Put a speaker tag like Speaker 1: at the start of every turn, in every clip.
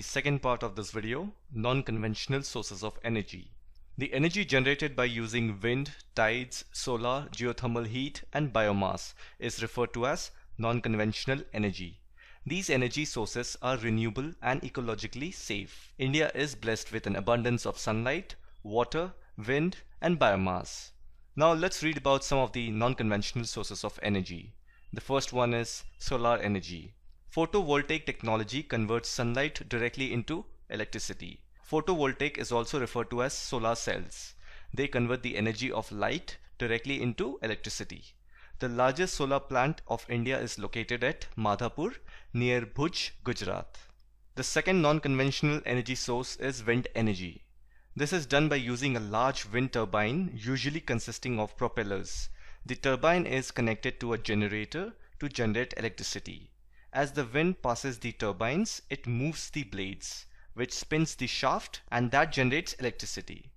Speaker 1: second part of this video, non-conventional sources of energy. The energy generated by using wind, tides, solar, geothermal heat and biomass is referred to as non-conventional energy. These energy sources are renewable and ecologically safe. India is blessed with an abundance of sunlight, water, wind and biomass. Now let's read about some of the non-conventional sources of energy. The first one is solar energy. Photovoltaic technology converts sunlight directly into electricity. Photovoltaic is also referred to as solar cells. They convert the energy of light directly into electricity. The largest solar plant of India is located at Madhapur near Bhuj, Gujarat. The second non-conventional energy source is wind energy. This is done by using a large wind turbine, usually consisting of propellers. The turbine is connected to a generator to generate electricity. As the wind passes the turbines, it moves the blades, which spins the shaft, and that generates electricity.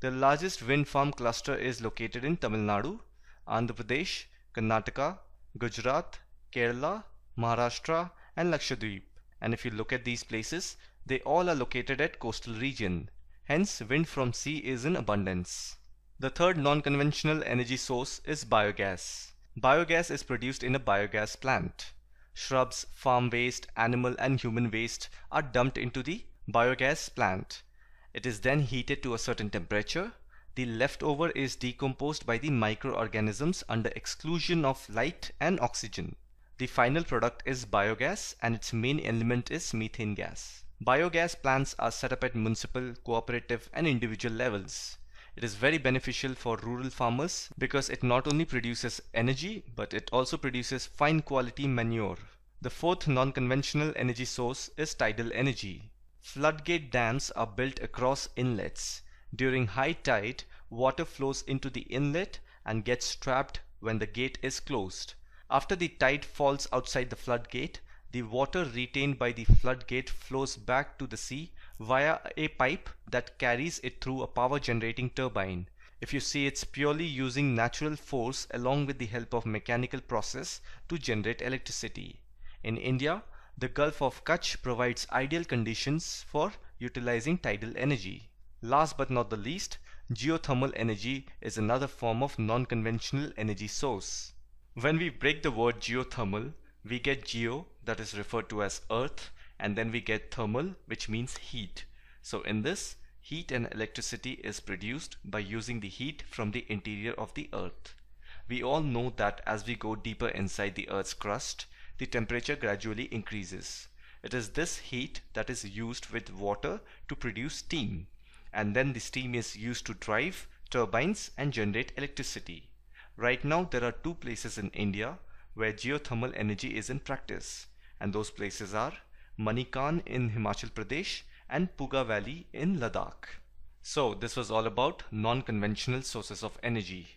Speaker 1: The largest wind farm cluster is located in Tamil Nadu, Andhra Pradesh, Karnataka, Gujarat, Kerala, Maharashtra and Lakshadweep. And if you look at these places, they all are located at coastal region. Hence, wind from sea is in abundance. The third non-conventional energy source is biogas. Biogas is produced in a biogas plant. Shrubs, farm waste, animal and human waste are dumped into the biogas plant. It is then heated to a certain temperature. The leftover is decomposed by the microorganisms under exclusion of light and oxygen. The final product is biogas and its main element is methane gas. Biogas plants are set up at municipal, cooperative and individual levels. It is very beneficial for rural farmers because it not only produces energy but it also produces fine quality manure. The fourth non-conventional energy source is tidal energy. Floodgate dams are built across inlets. During high tide, water flows into the inlet and gets trapped when the gate is closed. After the tide falls outside the floodgate, the water retained by the floodgate flows back to the sea via a pipe that carries it through a power generating turbine. If you see, it's purely using natural force along with the help of mechanical process to generate electricity. In India, the Gulf of Kutch provides ideal conditions for utilizing tidal energy. Last but not the least, geothermal energy is another form of non-conventional energy source. When we break the word geothermal, we get geo, that is referred to as earth, and then we get thermal, which means heat. So in this, heat and electricity is produced by using the heat from the interior of the earth. We all know that as we go deeper inside the earth's crust, the temperature gradually increases. It is this heat that is used with water to produce steam, and then the steam is used to drive turbines and generate electricity. Right now there are two places in India where geothermal energy is in practice, and those places are Manikan in Himachal Pradesh and Puga Valley in Ladakh. So this was all about non-conventional sources of energy.